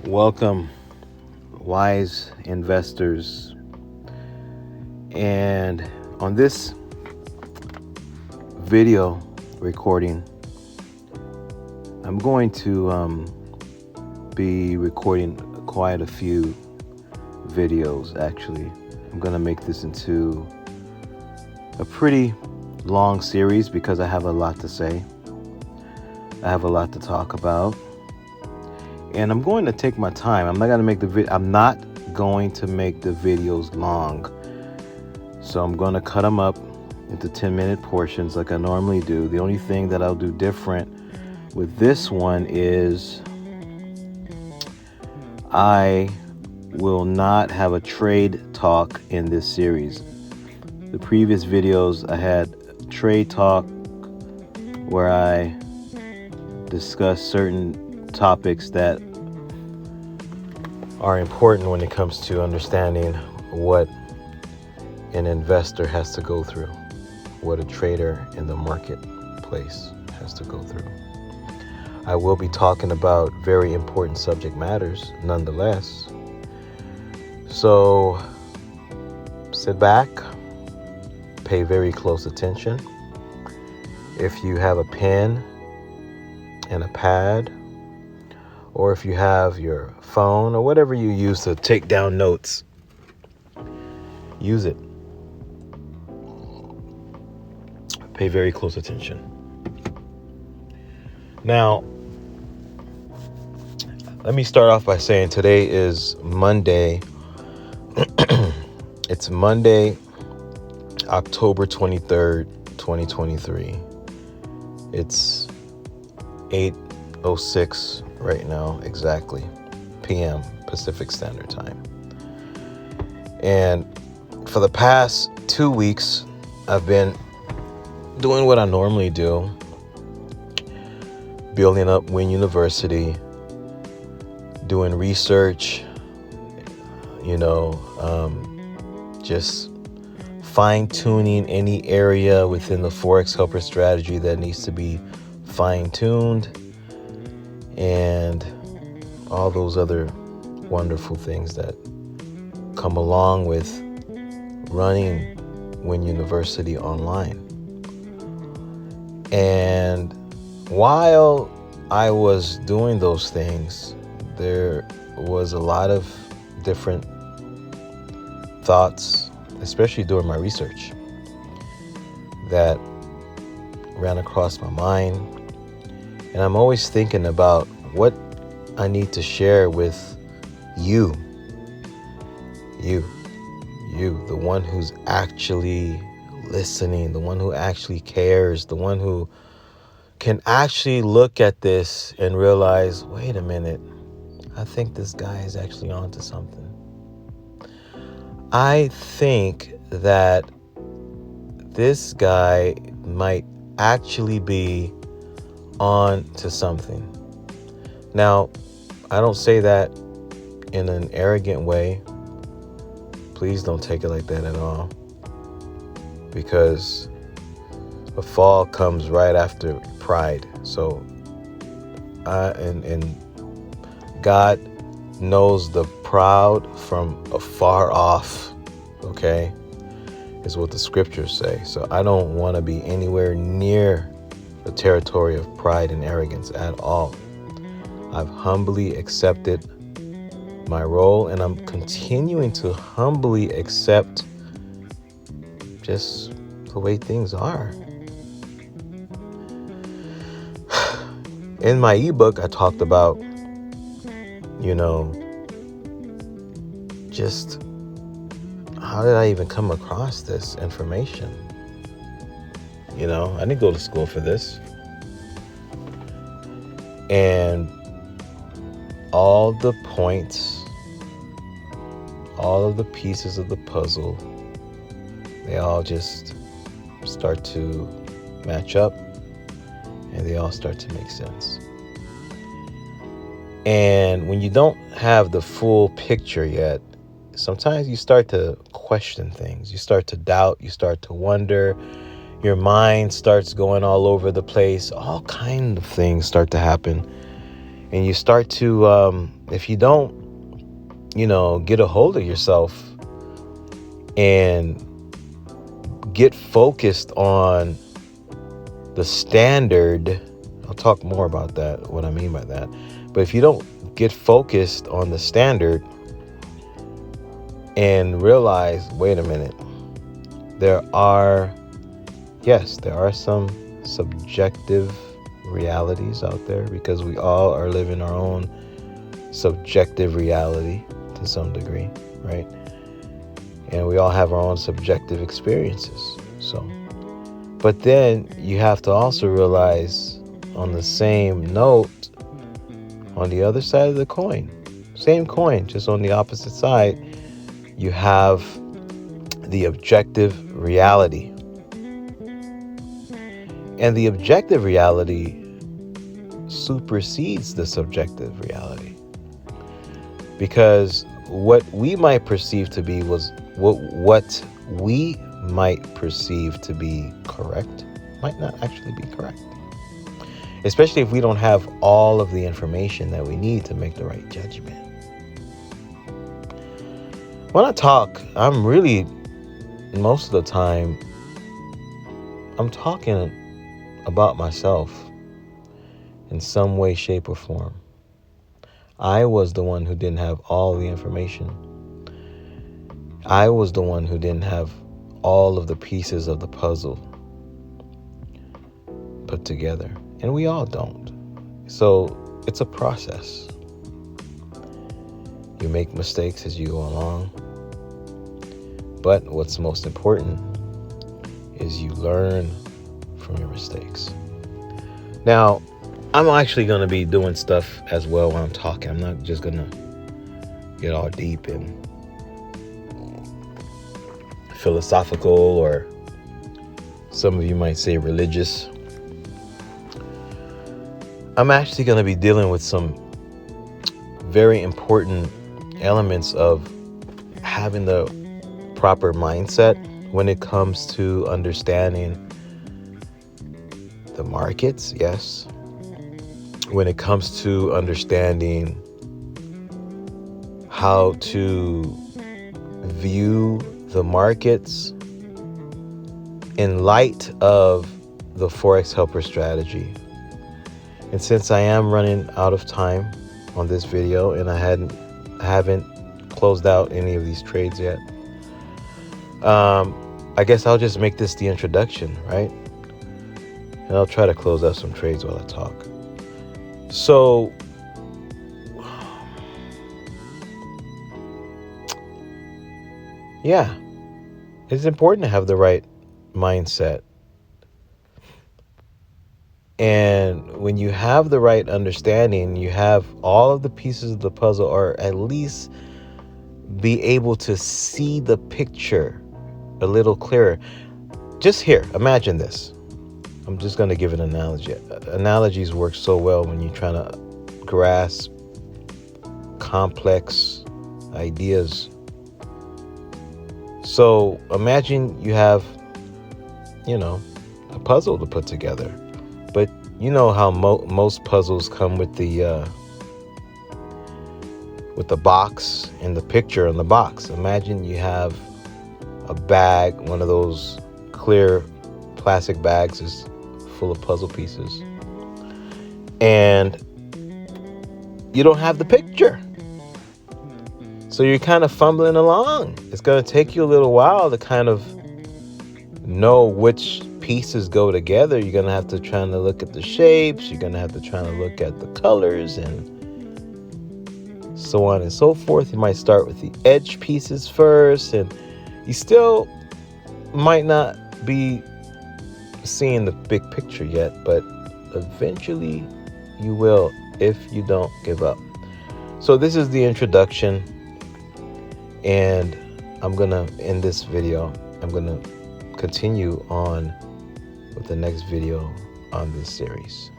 Welcome, wise investors. And on this video recording, I'm going to be recording quite a few videos, actually. I'm going to make this into a pretty long series because I have a lot to say. I have a lot to talk about. And I'm going to take my time. I'm not going to make the videos long. So I'm going to cut them up into 10-minute portions like I normally do. The only thing that I'll do different with this one is I will not have a trade talk in this series. The previous videos I had trade talk where I discussed certain topics that are important when it comes to understanding what an investor has to go through, what a trader in the marketplace has to go through. I will be talking about very important subject matters nonetheless. So sit back, pay very close attention. If you have a pen and a pad, or if you have your phone or whatever you use to take down notes, use it. Pay very close attention. Now, let me start off by saying today is Monday. It's Monday, October 23rd, 2023. It's 8:06 right now, exactly, p.m. Pacific Standard Time. And for the past 2 weeks, I've been doing what I normally do, building up Win University, doing research, just fine-tuning any area within the Forex Helper Strategy that needs to be fine-tuned, and all those other wonderful things that come along with running Win University online. And while I was doing those things, there was a lot of different thoughts, especially during my research, that ran across my mind. And I'm always thinking about what I need to share with you, the one who's actually listening, the one who actually cares, the one who can actually look at this and realize, wait a minute, I think this guy is actually onto something. I think that this guy might actually be on to something. Now, I don't say that in an arrogant way. Please don't take it like that at all, because a fall comes right after pride. So, and God knows the proud from afar off, okay, is what the scriptures say. So I don't want to be anywhere near the territory of pride and arrogance at all. I've humbly accepted my role, and I'm continuing to humbly accept just the way things are. In my ebook, I talked about, just how did I even come across this information? I didn't go to school for this. And all the points, all of the pieces of the puzzle, they all just start to match up, and they all start to make sense. And when you don't have the full picture yet, sometimes you start to question things. You start to doubt. You start to wonder. Your mind starts going all over the place. All kinds of things start to happen. And you start to, if you don't, get a hold of yourself and get focused on the standard. I'll talk more about that, what I mean by that. But if you don't get focused on the standard and realize, wait a minute, there are some subjective realities out there, because we all are living our own subjective reality to some degree, right? And we all have our own subjective experiences. So, but then you have to also realize, on the same note, on the other side of the coin, same coin, just on the opposite side, you have the objective reality. And the objective reality supersedes the subjective reality. Because what we might perceive to be what we might perceive to be correct might not actually be correct. Especially if we don't have all of the information that we need to make the right judgment. When I talk, I'm really, most of the time, I'm talking about myself in some way, shape, or form. I was the one who didn't have all the information. I was the one who didn't have all of the pieces of the puzzle put together. And we all don't. So it's a process. You make mistakes as you go along. But what's most important is you learn from your mistakes. Now, I'm actually going to be doing stuff as well when I'm talking. I'm not just going to get all deep and philosophical, or some of you might say religious. I'm actually going to be dealing with some very important elements of having the proper mindset when it comes to understanding the markets, yes. When it comes to understanding how to view the markets in light of the Forex Helper Strategy. And since I am running out of time on this video, and I haven't closed out any of these trades yet, I guess I'll just make this the introduction, right? And I'll try to close out some trades while I talk. So, yeah, it's important to have the right mindset. And when you have the right understanding, you have all of the pieces of the puzzle, or at least be able to see the picture a little clearer. Just here, imagine this. I'm just going to give an analogy. Analogies work so well when you're trying to grasp complex ideas. So imagine you have, a puzzle to put together. But you know how most puzzles come with the box and the picture on the box. Imagine you have a bag, one of those clear plastic bags is full of puzzle pieces, and you don't have the picture. So you're kind of fumbling along. It's going to take you a little while to kind of know which pieces go together. You're going to have to try to look at the shapes. You're going to have to try to look at the colors and so on and so forth. You might start with the edge pieces first, and you still might not be seeing the big picture yet, but eventually you will if you don't give up. So this is the introduction, and I'm going to end this video. I'm going to continue on with the next video on this series.